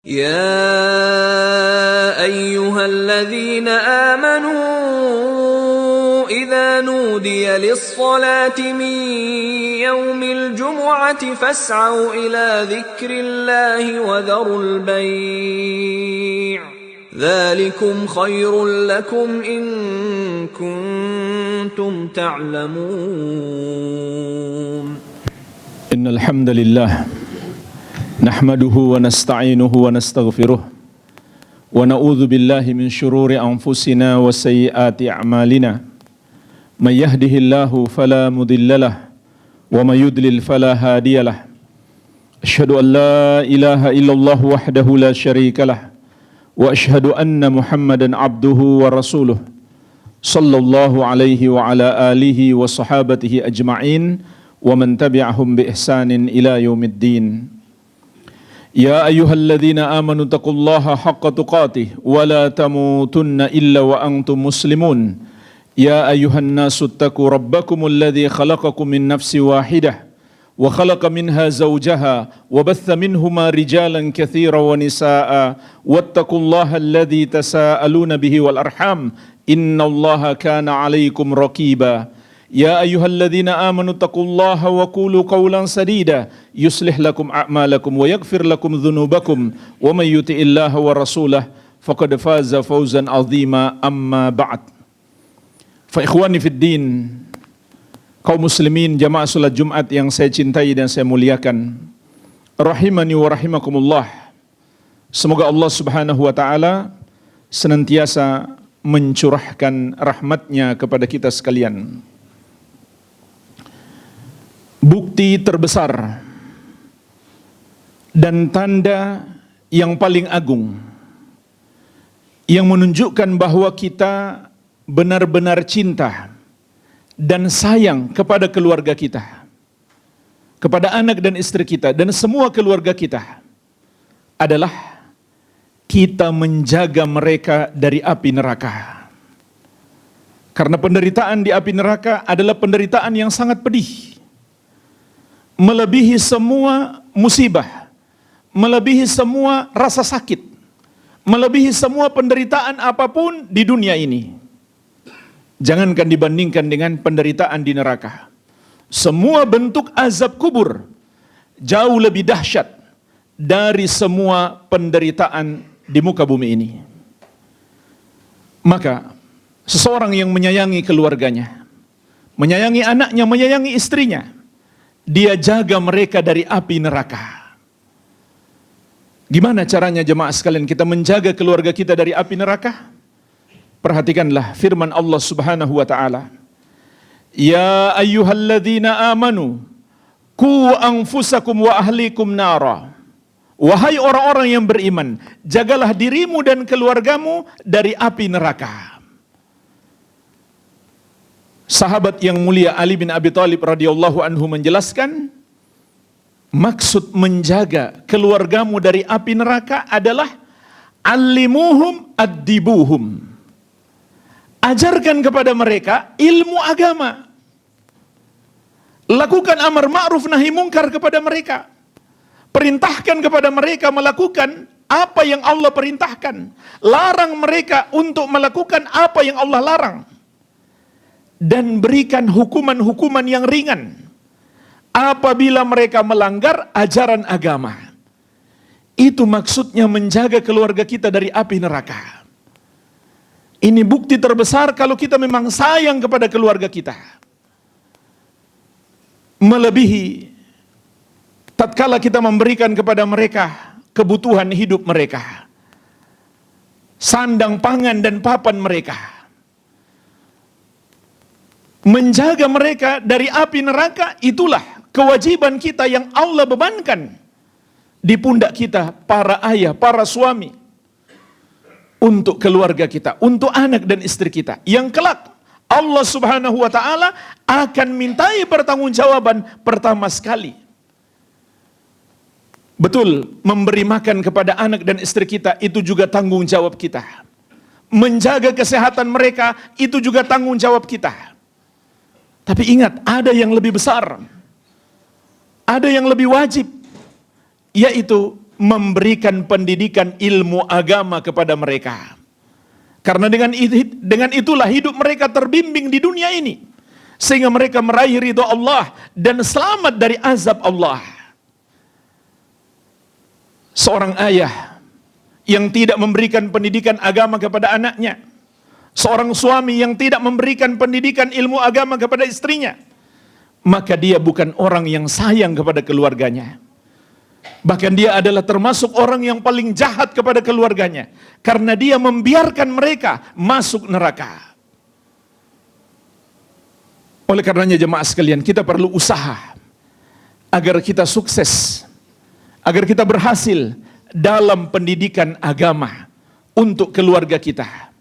يا أيها الذين آمنوا إذا نودي للصلاة من يوم الجمعة فاسعوا إلى ذكر الله وذروا البيع ذلكم خير لكم إن كنتم تعلمون إن الحمد لله نحمده ونستعينه ونستغفره ونعوذ بالله من شرور أنفسنا وسيئات أعمالنا من يهده الله فلا مضل له ومن يضلل فلا هادي له أشهد أن لا إله إلا الله وحده لا شريك له وأشهد أن محمدا عبده ورسوله صلى الله عليه وعلى آله وصحابته أجمعين ومن تبعهم بإحسان إلى يوم الدين يا أيها الذين آمنوا اتقوا الله حق تقاته ولا تموتن إلا وأنتم مسلمون يا أيها الناس اتقوا ربكم الذي خلقكم من نفس واحدة وخلق منها زوجها وبث منهما رجالا كثيرا ونساء واتقوا الله الذي تساءلون به والأرحام إن الله كان عليكم رقيبا يا أيها الذين آمنوا اتقوا الله وقولوا قولا سديدا يصلح لكم أعمالكم ويغفر لكم ذنوبكم ومن يطع الله ورسوله فقد فاز فوزا عظيما أما بعد فإخواني في الدين kaum muslimin jamaah salat Jumat yang saya cintai dan saya muliakan, rahimani wa rahimakumullah. Semoga Allah Subhanahu wa taala senantiasa mencurahkan rahmatnya kepada kita sekalian. Bukti terbesar dan tanda yang paling agung yang menunjukkan bahwa kita benar-benar cinta dan sayang kepada keluarga kita, kepada anak dan istri kita dan semua keluarga kita adalah kita menjaga mereka dari api neraka. Karena penderitaan di api neraka adalah penderitaan yang sangat pedih, melebihi semua musibah, melebihi semua rasa sakit, melebihi semua penderitaan apapun di dunia ini. Jangankan dibandingkan dengan penderitaan di neraka. Semua bentuk azab kubur jauh lebih dahsyat dari semua penderitaan di muka bumi ini. Maka seseorang yang menyayangi keluarganya, menyayangi anaknya, menyayangi istrinya, dia jaga mereka dari api neraka. Gimana caranya jemaah sekalian kita menjaga keluarga kita dari api neraka? Perhatikanlah firman Allah Subhanahu wa taala. Ya ayyuhalladzina amanu qu anfusakum wa ahlikum nara. Wahai orang-orang yang beriman, jagalah dirimu dan keluargamu dari api neraka. Sahabat yang mulia Ali bin Abi Thalib radhiyallahu anhu menjelaskan, maksud menjaga keluargamu dari api neraka adalah allimuhum addibuhum. Ajarkan kepada mereka ilmu agama. Lakukan amar ma'ruf nahi mungkar kepada mereka. Perintahkan kepada mereka melakukan apa yang Allah perintahkan. Larang mereka untuk melakukan apa yang Allah larang. Dan berikan hukuman-hukuman yang ringan apabila mereka melanggar ajaran agama. Itu maksudnya menjaga keluarga kita dari api neraka. Ini bukti terbesar kalau kita memang sayang kepada keluarga kita, melebihi tatkala kita memberikan kepada mereka kebutuhan hidup mereka, sandang pangan dan papan mereka. Menjaga mereka dari api neraka itulah kewajiban kita yang Allah bebankan di pundak kita, para ayah, para suami, untuk keluarga kita, untuk anak dan istri kita, yang kelak Allah Subhanahu wa taala akan mintai pertanggungjawaban pertama sekali. Betul, memberi makan kepada anak dan istri kita itu juga tanggung jawab kita. Menjaga kesehatan mereka itu juga tanggung jawab kita. Tapi ingat, ada yang lebih besar, ada yang lebih wajib, yaitu memberikan pendidikan ilmu agama kepada mereka. Karena dengan itulah hidup mereka terbimbing di dunia ini, sehingga mereka meraih ridha Allah dan selamat dari azab Allah. Seorang ayah yang tidak memberikan pendidikan agama kepada anaknya, seorang suami yang tidak memberikan pendidikan ilmu agama kepada istrinya, maka dia bukan orang yang sayang kepada keluarganya. Bahkan dia adalah termasuk orang yang paling jahat kepada keluarganya, karena dia membiarkan mereka masuk neraka. Oleh karenanya jemaah sekalian, kita perlu usaha agar kita sukses, agar kita berhasil dalam pendidikan agama untuk keluarga kita.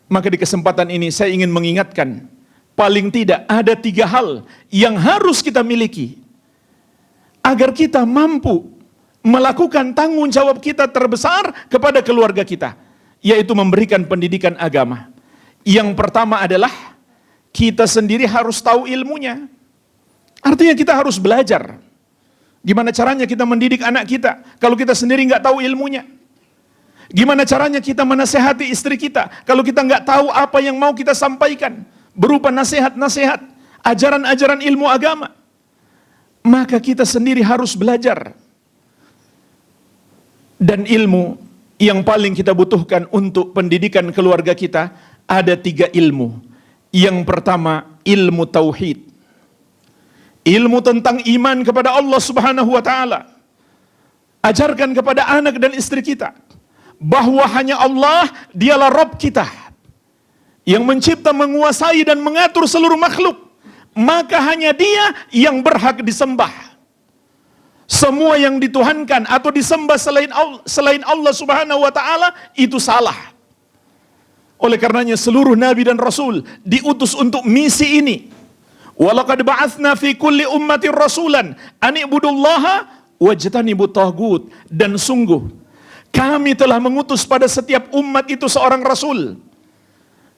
Maka di kesempatan ini saya ingin mengingatkan, paling tidak ada 3 hal yang harus kita miliki agar kita mampu melakukan tanggung jawab kita terbesar kepada keluarga kita, yaitu memberikan pendidikan agama. Yang pertama adalah kita sendiri harus tahu ilmunya. Artinya kita harus belajar. Gimana caranya kita mendidik anak kita kalau kita sendiri nggak tahu ilmunya? Gimana caranya kita menasehati istri kita kalau kita nggak tahu apa yang mau kita sampaikan berupa nasihat-nasihat, ajaran-ajaran ilmu agama? Maka kita sendiri harus belajar. Dan ilmu yang paling kita butuhkan untuk pendidikan keluarga kita ada 3 ilmu. Yang pertama, ilmu tauhid. Ilmu tentang iman kepada Allah Subhanahu wa taala. Ajarkan kepada anak dan istri kita bahwa hanya Allah dialah Rabb kita, yang mencipta, menguasai dan mengatur seluruh makhluk. Maka hanya Dia yang berhak disembah. Semua yang dituhankan atau disembah selain Allah Subhanahu wa taala itu salah. Oleh karenanya seluruh nabi dan rasul diutus untuk misi ini. Walaqad ba'atsna fi kulli ummatin rasulan an ibudullaha wajtanibut taghut. Dan sungguh kami telah mengutus pada setiap umat itu seorang rasul.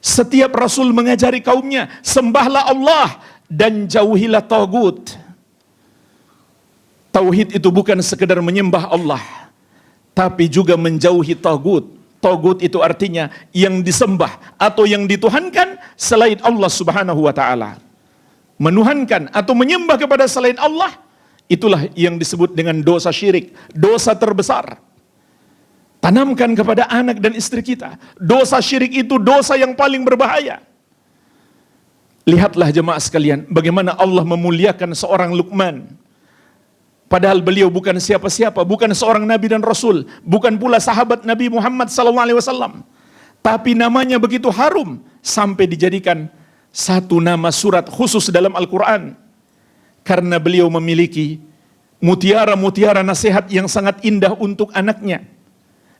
Setiap rasul mengajari kaumnya, sembahlah Allah dan jauhilah taghut. Tauhid itu bukan sekedar menyembah Allah, tapi juga menjauhi taghut. Taghut itu artinya yang disembah atau yang dituhankan selain Allah Subhanahu wa taala. Menuhankan atau menyembah kepada selain Allah, itulah yang disebut dengan dosa syirik, dosa terbesar. Tanamkan kepada anak dan istri kita, dosa syirik itu dosa yang paling berbahaya. Lihatlah jemaah sekalian, bagaimana Allah memuliakan seorang Luqman. Padahal beliau bukan siapa-siapa, bukan seorang nabi dan rasul, bukan pula sahabat Nabi Muhammad SAW. Tapi namanya begitu harum sampai dijadikan satu nama surat khusus dalam Al-Quran. Karena beliau memiliki mutiara-mutiara nasihat yang sangat indah untuk anaknya.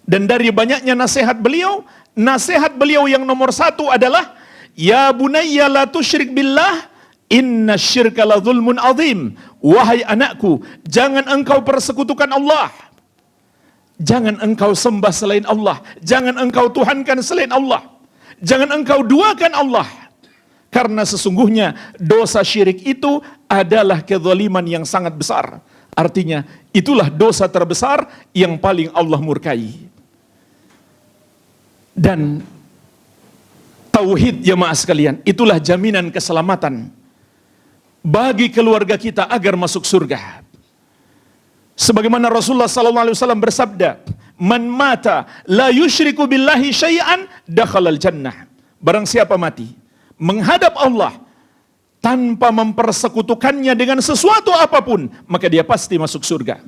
Dan dari banyaknya nasihat beliau yang nomor 1 adalah ya bunayya la tusyrik billah inna syirka la zulmun azim. Wahai anakku, jangan engkau persekutukan Allah. Jangan engkau sembah selain Allah. Jangan engkau tuhankan selain Allah. Jangan engkau duakan Allah. Karena sesungguhnya dosa syirik itu adalah kezaliman yang sangat besar. Artinya itulah dosa terbesar yang paling Allah murkai. Dan tauhid jemaah sekalian, itulah jaminan keselamatan bagi keluarga kita agar masuk surga. Sebagaimana Rasulullah SAW bersabda, "Man mata la yusyriku billahi syai'an dakhalal jannah." Barang siapa mati menghadap Allah tanpa mempersekutukannya dengan sesuatu apapun, maka dia pasti masuk surga.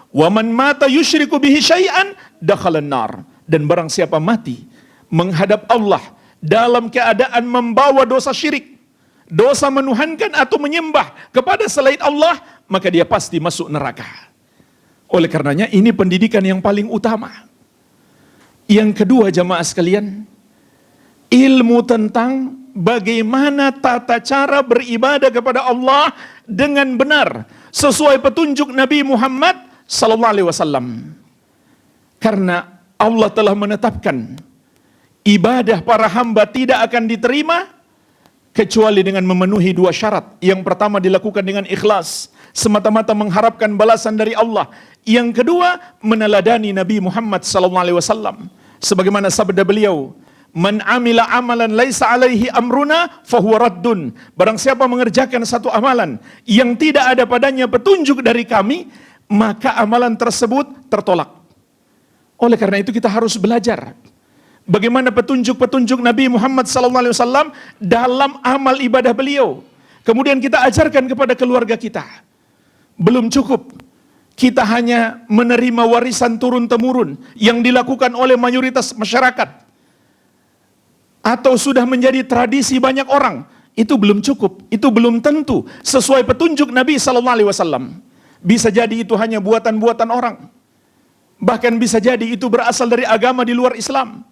"Wa man mata yusyriku bihi syai'an dakhalan nar." Dan barang siapa mati menghadap Allah dalam keadaan membawa dosa syirik, dosa menuhankan atau menyembah kepada selain Allah, maka dia pasti masuk neraka. Oleh karenanya ini pendidikan yang paling utama. Yang kedua jamaah sekalian, ilmu tentang bagaimana tata cara beribadah kepada Allah dengan benar sesuai petunjuk Nabi Muhammad SAW. Karena Allah telah menetapkan ibadah para hamba tidak akan diterima kecuali dengan memenuhi dua syarat. Yang pertama dilakukan dengan ikhlas, semata-mata mengharapkan balasan dari Allah. Yang kedua, meneladani Nabi Muhammad SAW. Sebagaimana sabda beliau, "Man amila amalan laisa alaihi amruna fahuwa raddun." Barang siapa mengerjakan satu amalan yang tidak ada padanya petunjuk dari kami, maka amalan tersebut tertolak. Oleh karena itu kita harus belajar bagaimana petunjuk-petunjuk Nabi Muhammad SAW dalam amal ibadah beliau. Kemudian kita ajarkan kepada keluarga kita. Belum cukup kita hanya menerima warisan turun-temurun yang dilakukan oleh mayoritas masyarakat, atau sudah menjadi tradisi banyak orang. Itu belum cukup, itu belum tentu sesuai petunjuk Nabi SAW. Bisa jadi itu hanya buatan-buatan orang. Bahkan bisa jadi itu berasal dari agama di luar Islam.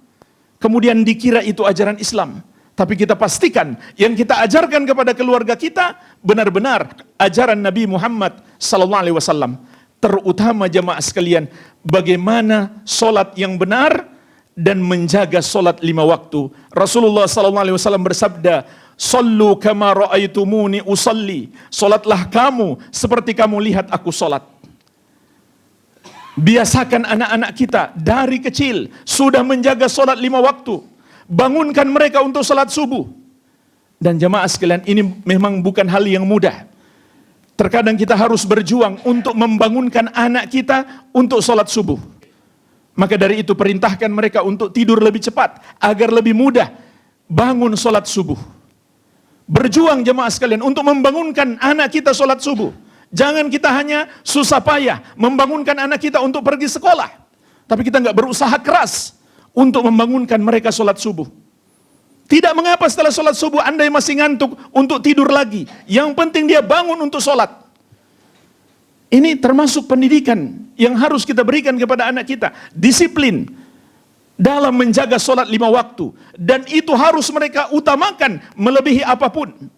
Kemudian dikira itu ajaran Islam. Tapi kita pastikan yang kita ajarkan kepada keluarga kita benar-benar ajaran Nabi Muhammad SAW. Terutama jamaah sekalian, bagaimana solat yang benar dan menjaga solat 5 waktu. Rasulullah SAW bersabda, "Sallu kama ra'aitumuni usalli." Solatlah kamu seperti kamu lihat aku solat. Biasakan anak-anak kita dari kecil sudah menjaga solat 5 waktu. Bangunkan mereka untuk solat subuh. Dan jemaah sekalian, ini memang bukan hal yang mudah. Terkadang kita harus berjuang untuk membangunkan anak kita untuk solat subuh. Maka dari itu perintahkan mereka untuk tidur lebih cepat agar lebih mudah bangun solat subuh. Berjuang jemaah sekalian untuk membangunkan anak kita solat subuh. Jangan kita hanya susah payah membangunkan anak kita untuk pergi sekolah, tapi kita nggak berusaha keras untuk membangunkan mereka sholat subuh. Tidak mengapa setelah sholat subuh Anda masih ngantuk untuk tidur lagi. Yang penting dia bangun untuk sholat. Ini termasuk pendidikan yang harus kita berikan kepada anak kita. Disiplin dalam menjaga sholat 5 waktu. Dan itu harus mereka utamakan melebihi apapun.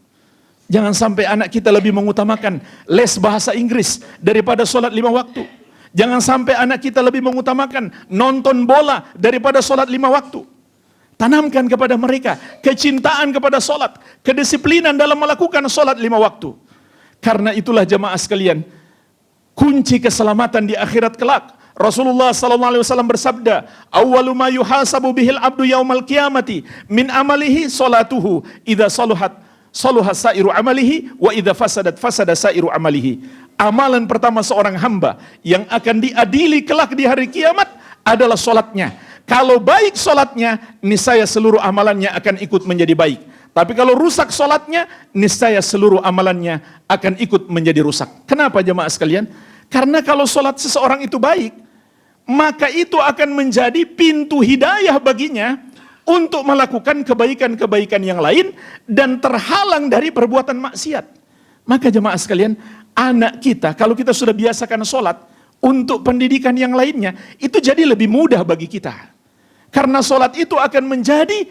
Jangan sampai anak kita lebih mengutamakan les bahasa Inggris daripada sholat 5 waktu. Jangan sampai anak kita lebih mengutamakan nonton bola daripada sholat 5 waktu. Tanamkan kepada mereka kecintaan kepada sholat, kedisiplinan dalam melakukan sholat 5 waktu. Karena itulah jemaah sekalian, kunci keselamatan di akhirat kelak. Rasulullah SAW bersabda, "Awwalu ma yuhasabu bihil abdu yaumal qiyamati min amalihi salatuhu idza saluhat sairu amalihi wa idza fasada sairu amalihi." Amalan pertama seorang hamba yang akan diadili kelak di hari kiamat adalah solatnya. Kalau baik solatnya, niscaya seluruh amalannya akan ikut menjadi baik. Tapi kalau rusak solatnya, niscaya seluruh amalannya akan ikut menjadi rusak. Kenapa jemaah sekalian? Karena kalau solat seseorang itu baik, maka itu akan menjadi pintu hidayah baginya untuk melakukan kebaikan-kebaikan yang lain dan terhalang dari perbuatan maksiat. Maka jemaah sekalian, anak kita, kalau kita sudah biasakan sholat untuk pendidikan yang lainnya, itu jadi lebih mudah bagi kita. Karena sholat itu akan menjadi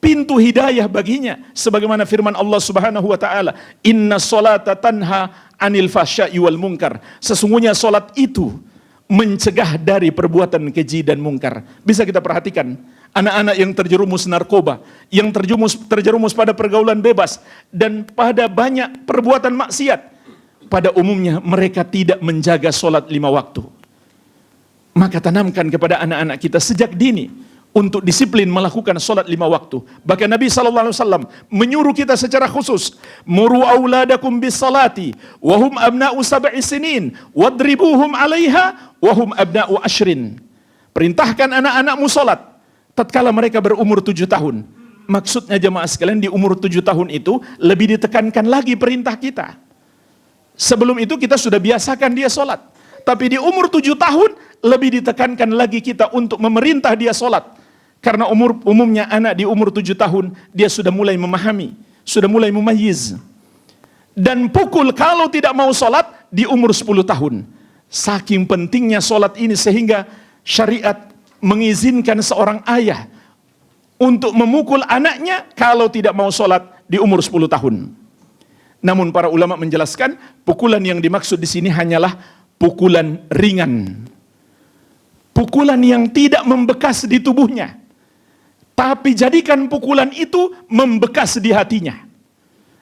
pintu hidayah baginya. Sebagaimana firman Allah Subhanahu wa ta'ala, "Inna sholata tanha anil fahsya'i wal munkar." Sesungguhnya sholat itu mencegah dari perbuatan keji dan mungkar. Bisa kita perhatikan, anak-anak yang terjerumus narkoba, yang terjerumus pada pergaulan bebas, dan pada banyak perbuatan maksiat, pada umumnya mereka tidak menjaga sholat 5 waktu. Maka tanamkan kepada anak-anak kita sejak dini untuk disiplin melakukan sholat 5 waktu. Bahkan Nabi SAW menyuruh kita secara khusus, "Muru auladakum bis salati, wahum abna'u sab'i sinin, wadribuhum alaiha, wahum abna'u ashrin." Perintahkan anak-anakmu sholat tatkala mereka berumur 7 tahun. Maksudnya jemaah sekalian, di umur 7 tahun itu lebih ditekankan lagi perintah kita. Sebelum itu kita sudah biasakan dia sholat. Tapi di umur 7 tahun lebih ditekankan lagi kita untuk memerintah dia sholat. Karena umumnya anak di umur 7 tahun dia sudah mulai memahami, sudah mulai mumayyiz. Dan pukul kalau tidak mau sholat di umur 10 tahun. Saking pentingnya sholat ini sehingga syariat mengizinkan seorang ayah untuk memukul anaknya kalau tidak mau sholat di umur 10 tahun. Namun para ulama menjelaskan pukulan yang dimaksud di sini hanyalah pukulan ringan. Pukulan yang tidak membekas di tubuhnya. Tapi jadikan pukulan itu membekas di hatinya.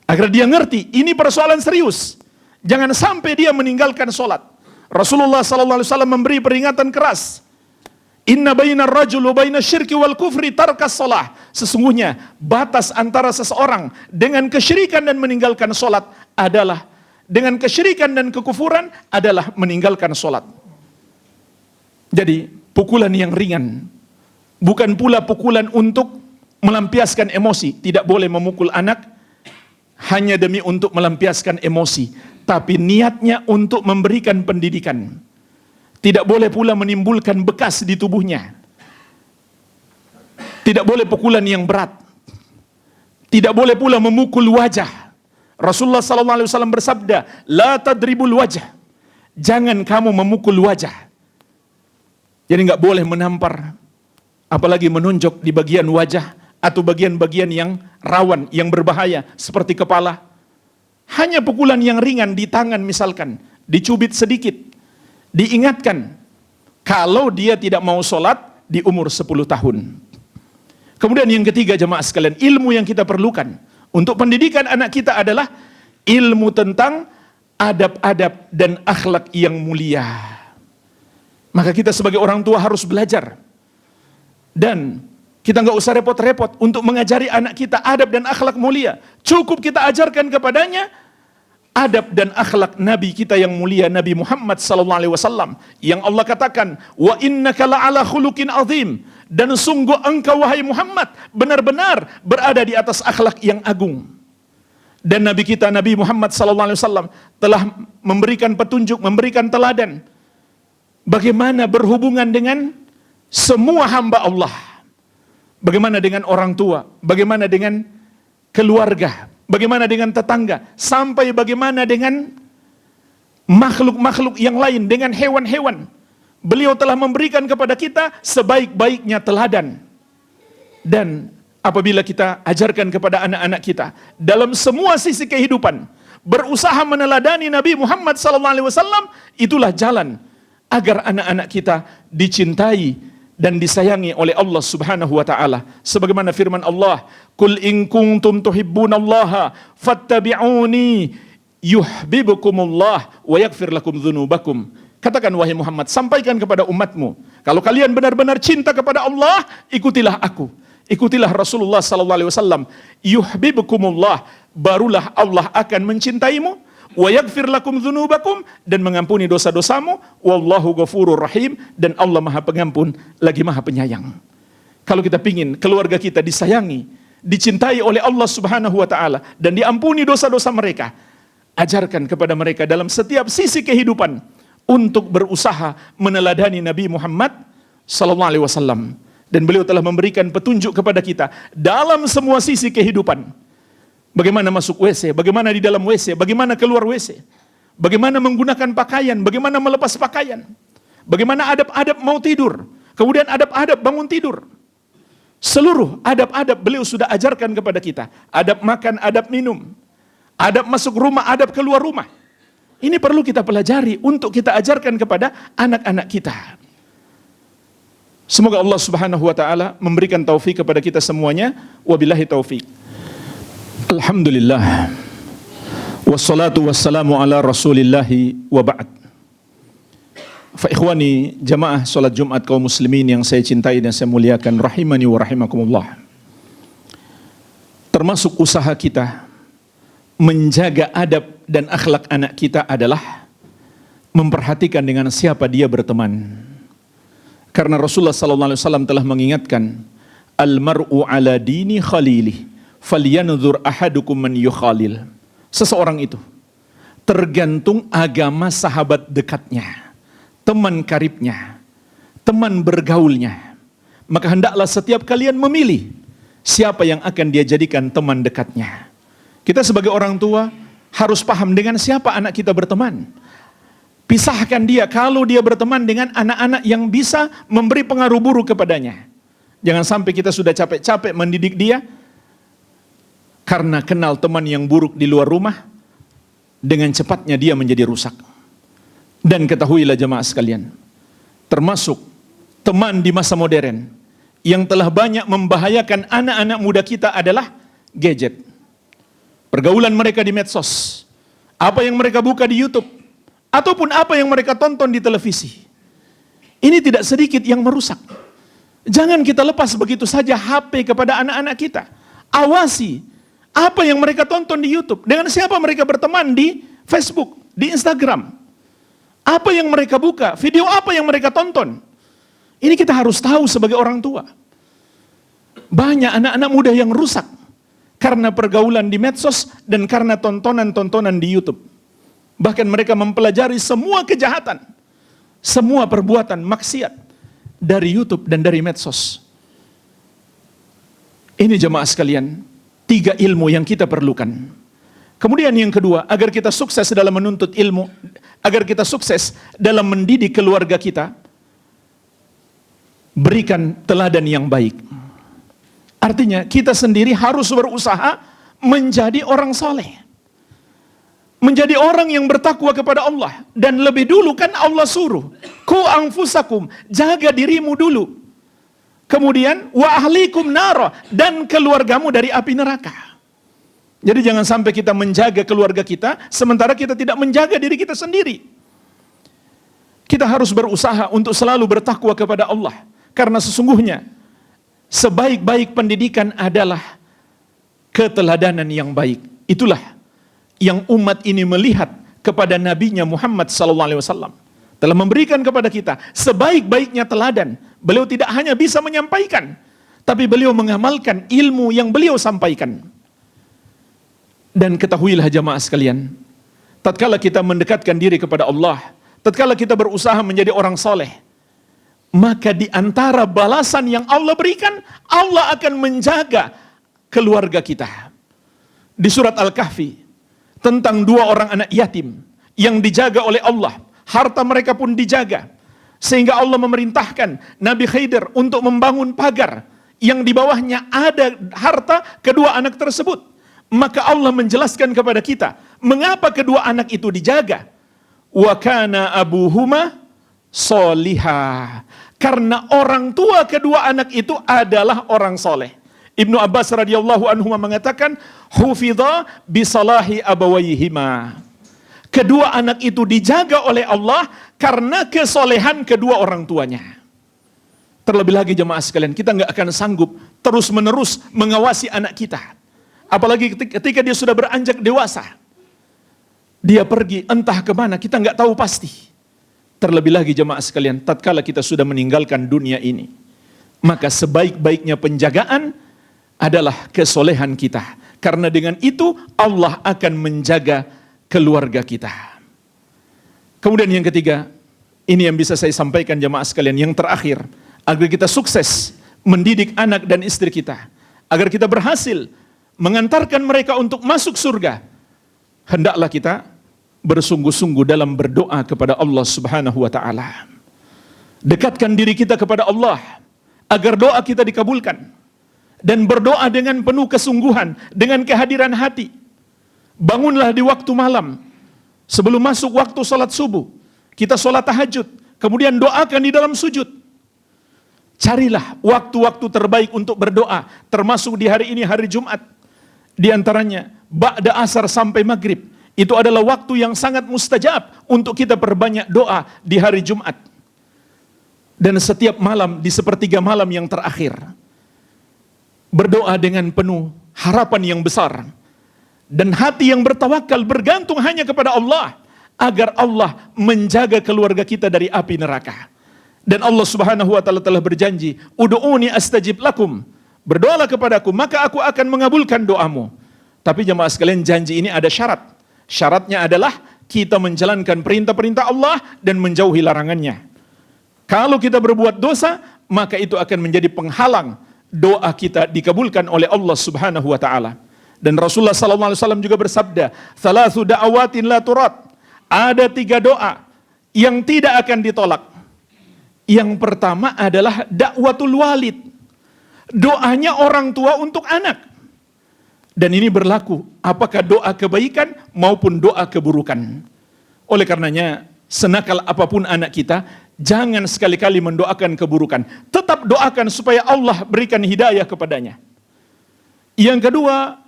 Agar dia ngerti, ini persoalan serius. Jangan sampai dia meninggalkan sholat. Rasulullah SAW memberi peringatan keras. Inna bainar rajul wa baina syirki wal kufri tarkas sholah. Sesungguhnya batas antara seseorang dengan kesyirikan dan meninggalkan sholat adalah, dengan kesyirikan dan kekufuran adalah meninggalkan sholat. Jadi pukulan yang ringan, bukan pula pukulan untuk melampiaskan emosi. Tidak boleh memukul anak hanya demi untuk melampiaskan emosi, tapi niatnya untuk memberikan pendidikan. Tidak boleh pula menimbulkan bekas di tubuhnya. Tidak boleh pukulan yang berat. Tidak boleh pula memukul wajah. Rasulullah SAW bersabda, la tadribul wajah. Jangan kamu memukul wajah. Jadi nggak boleh menampar, apalagi menonjok di bagian wajah atau bagian-bagian yang rawan, yang berbahaya seperti kepala. Hanya pukulan yang ringan di tangan misalkan, dicubit sedikit, diingatkan kalau dia tidak mau sholat di umur 10 tahun. Kemudian yang ketiga jemaah sekalian, ilmu yang kita perlukan untuk pendidikan anak kita adalah ilmu tentang adab-adab dan akhlak yang mulia. Maka kita sebagai orang tua harus belajar. Dan kita nggak usah repot-repot untuk mengajari anak kita adab dan akhlak mulia. Cukup kita ajarkan kepadanya adab dan akhlak Nabi kita yang mulia, Nabi Muhammad SAW, yang Allah katakan, wa innaka la'ala khuluqin azim, dan sungguh engkau wahai Muhammad benar-benar berada di atas akhlak yang agung. Dan Nabi kita Nabi Muhammad SAW telah memberikan petunjuk, memberikan teladan bagaimana berhubungan dengan semua hamba Allah, bagaimana dengan orang tua, bagaimana dengan keluarga, bagaimana dengan tetangga, sampai bagaimana dengan makhluk-makhluk yang lain, dengan hewan-hewan. Beliau telah memberikan kepada kita sebaik-baiknya teladan. Dan apabila kita ajarkan kepada anak-anak kita dalam semua sisi kehidupan, berusaha meneladani Nabi Muhammad SAW, itulah jalan agar anak-anak kita dicintai dan disayangi oleh Allah Subhanahu wa taala. Sebagaimana firman Allah, "Qul in kuntum tuhibbunallaha fattabi'uni yuhibbukumullah wa yaghfir lakum dzunubakum." Katakan wahai Muhammad, sampaikan kepada umatmu, kalau kalian benar-benar cinta kepada Allah, ikutilah aku. Ikutilah Rasulullah sallallahu alaihi wasallam. Yuhibbukumullah, barulah Allah akan mencintaimu. Wa yaghfir lakum dzunubakum, dan mengampuni dosa-dosamu. Wallahu ghafurur rahim, dan Allah Maha Pengampun lagi Maha Penyayang. Kalau kita pingin keluarga kita disayangi, dicintai oleh Allah Subhanahu wa taala dan diampuni dosa-dosa mereka, ajarkan kepada mereka dalam setiap sisi kehidupan untuk berusaha meneladani Nabi Muhammad sallallahu alaihi wasallam. Dan beliau telah memberikan petunjuk kepada kita dalam semua sisi kehidupan. Bagaimana masuk WC, bagaimana di dalam WC, bagaimana keluar WC, bagaimana menggunakan pakaian, bagaimana melepas pakaian, bagaimana adab-adab mau tidur, kemudian adab-adab bangun tidur. Seluruh adab-adab beliau sudah ajarkan kepada kita. Adab makan, adab minum, adab masuk rumah, adab keluar rumah. Ini perlu kita pelajari untuk kita ajarkan kepada anak-anak kita. Semoga Allah Subhanahu wa taala memberikan taufik kepada kita semuanya. Wabillahi taufik. Alhamdulillah. Wassalatu wassalamu ala Rasulillahi wa ba'd. Fa ikhwani jamaah salat Jumat kaum muslimin yang saya cintai dan saya muliakan, rahimani wa rahimakumullah. Termasuk usaha kita menjaga adab dan akhlak anak kita adalah memperhatikan dengan siapa dia berteman. Karena Rasulullah sallallahu alaihi wasallam telah mengingatkan, al-mar'u ala dini khalili, falyanzur ahadukum man yukhalil. Seseorang itu tergantung agama sahabat dekatnya, teman karibnya, teman bergaulnya. Maka hendaklah setiap kalian memilih siapa yang akan dia jadikan teman dekatnya. Kita sebagai orang tua harus paham dengan siapa anak kita berteman. Pisahkan dia kalau dia berteman dengan anak-anak yang bisa memberi pengaruh buruk kepadanya. Jangan sampai kita sudah capek-capek mendidik dia karena kenal teman yang buruk di luar rumah, dengan cepatnya dia menjadi rusak. Dan ketahuilah jemaah sekalian, termasuk teman di masa modern yang telah banyak membahayakan anak-anak muda kita adalah gadget. pergaulan mereka di medsos, apa yang mereka buka di YouTube, ataupun apa yang mereka tonton di televisi. Ini tidak sedikit yang merusak. Jangan kita lepas begitu saja HP kepada anak-anak kita. Awasi apa yang mereka tonton di YouTube, dengan siapa mereka berteman di Facebook, di Instagram. Apa yang mereka buka, video apa yang mereka tonton. Ini kita harus tahu sebagai orang tua. Banyak anak-anak muda yang rusak karena pergaulan di medsos dan karena tontonan-tontonan di YouTube. Bahkan mereka mempelajari semua kejahatan, semua perbuatan maksiat dari YouTube dan dari medsos. Ini jemaah sekalian, 3 ilmu yang kita perlukan. Kemudian yang kedua, agar kita sukses dalam menuntut ilmu, agar kita sukses dalam mendidik keluarga kita, berikan teladan yang baik. Artinya kita sendiri harus berusaha menjadi orang soleh, menjadi orang yang bertakwa kepada Allah. Dan lebih dulu kan Allah suruh, ku anfusakum, jaga dirimu dulu. Kemudian wa ahlikum nara, dan keluargamu dari api neraka. Jadi jangan sampai kita menjaga keluarga kita sementara kita tidak menjaga diri kita sendiri. Kita harus berusaha untuk selalu bertakwa kepada Allah, karena sesungguhnya sebaik-baik pendidikan adalah keteladanan yang baik. Itulah yang umat ini melihat kepada nabinya Muhammad SAW. Telah memberikan kepada kita sebaik-baiknya teladan. Beliau tidak hanya bisa menyampaikan, tapi beliau mengamalkan ilmu yang beliau sampaikan. Dan ketahuilah jamaah sekalian, tatkala kita mendekatkan diri kepada Allah, tatkala kita berusaha menjadi orang soleh, maka di antara balasan yang Allah berikan, Allah akan menjaga keluarga kita. Di surat Al-Kahfi, tentang 2 orang anak yatim yang dijaga oleh Allah, harta mereka pun dijaga, sehingga Allah memerintahkan Nabi Khidir untuk membangun pagar yang di bawahnya ada harta kedua anak tersebut. Maka Allah menjelaskan kepada kita, mengapa kedua anak itu dijaga. Wa kana abuhuma solihah, karena orang tua kedua anak itu adalah orang soleh. Ibnu Abbas radhiyallahu anhu mengatakan, hufidha bisalahi abawayhima. Kedua anak itu dijaga oleh Allah karena kesolehan kedua orang tuanya. Terlebih lagi jemaah sekalian, kita nggak akan sanggup terus menerus mengawasi anak kita. Apalagi ketika dia sudah beranjak dewasa. Dia pergi entah kemana, kita nggak tahu pasti. Terlebih lagi jemaah sekalian, tatkala kita sudah meninggalkan dunia ini, maka sebaik-baiknya penjagaan adalah kesolehan kita. Karena dengan itu Allah akan menjaga keluarga kita. Kemudian yang ketiga, ini yang bisa saya sampaikan jemaah sekalian, yang terakhir, agar kita sukses mendidik anak dan istri kita, agar kita berhasil mengantarkan mereka untuk masuk surga, hendaklah kita bersungguh-sungguh dalam berdoa kepada Allah Subhanahu wa taala. Dekatkan diri kita kepada Allah agar doa kita dikabulkan, dan berdoa dengan penuh kesungguhan, dengan kehadiran hati. Bangunlah di waktu malam sebelum masuk waktu salat subuh, kita salat tahajud, kemudian doakan di dalam sujud. Carilah waktu-waktu terbaik untuk berdoa, termasuk di hari ini, hari Jumat. Di antaranya ba'da asar sampai maghrib, itu adalah waktu yang sangat mustajab untuk kita perbanyak doa di hari Jumat. Dan setiap malam di sepertiga malam yang terakhir, berdoa dengan penuh harapan yang besar dan hati yang bertawakal, bergantung hanya kepada Allah, agar Allah menjaga keluarga kita dari api neraka. Dan Allah Subhanahu wa taala telah berjanji, ud'uni astajib lakum, berdoalah kepadaku maka aku akan mengabulkan doamu. Tapi jemaah sekalian, janji ini ada syarat. Syaratnya adalah kita menjalankan perintah-perintah Allah dan menjauhi larangannya. Kalau kita berbuat dosa, maka itu akan menjadi penghalang doa kita dikabulkan oleh Allah Subhanahu wa taala. Dan Rasulullah sallallahu alaihi wasallam juga bersabda, "Thalathu da'awatin la turad." Ada 3 doa yang tidak akan ditolak. Yang pertama adalah dakwatul walid. Doanya orang tua untuk anak. Dan ini berlaku apakah doa kebaikan maupun doa keburukan. Oleh karenanya, senakal apapun anak kita, jangan sekali-kali mendoakan keburukan. Tetap doakan supaya Allah berikan hidayah kepadanya. Yang kedua,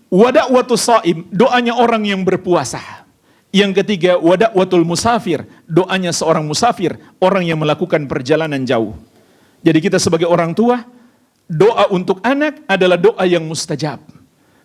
Wa da'watus shaim, doanya orang yang berpuasa. Yang ketiga, wa da'watul musafir, doanya seorang musafir, orang yang melakukan perjalanan jauh. Jadi kita sebagai orang tua, doa untuk anak adalah doa yang mustajab.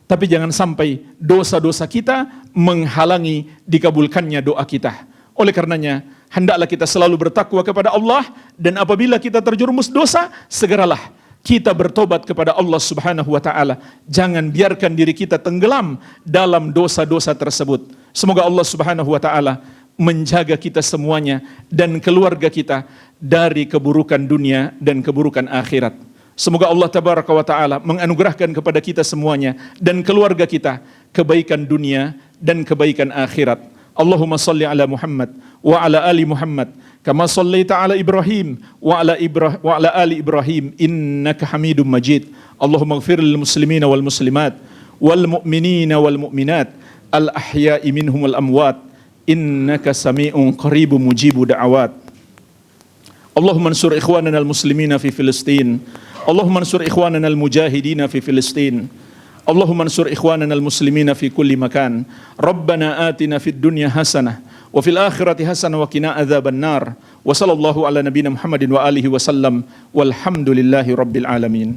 Tapi jangan sampai dosa-dosa kita menghalangi dikabulkannya doa kita. Oleh karenanya, hendaklah kita selalu bertakwa kepada Allah, dan apabila kita terjerumus dosa, segeralah kita bertobat kepada Allah Subhanahu wa taala. Jangan biarkan diri kita tenggelam dalam dosa-dosa tersebut. Semoga Allah Subhanahu wa taala menjaga kita semuanya dan keluarga kita dari keburukan dunia dan keburukan akhirat. Semoga Allah Tabaraka wa taala menganugerahkan kepada kita semuanya dan keluarga kita kebaikan dunia dan kebaikan akhirat. Allahumma salli ala Muhammad wa ala ali Muhammad kama sallaita ala Ibrahim wa ala ali Ibrahim innaka Hamidum Majid. Allahumma ighfir lil muslimina wal muslimat wal mu'minina wal mu'minat al ahya'i minhum wal amwat innaka sami'un qaribun mujibu da'awat. Allahumma ansur ikhwanana al muslimina fi Filistin. Allahumma ansur ikhwanana al mujahidina fi Filistin. Allahumma ansur ikhwanana al muslimina fi kulli makan. Rabbana atina fid dunya hasanah wa fil akhirati hasanah wa qina adzaban nar. Wa sallallahu ala nabiyyina Muhammadin wa alihi wa sallam walhamdulillahi rabbil alamin.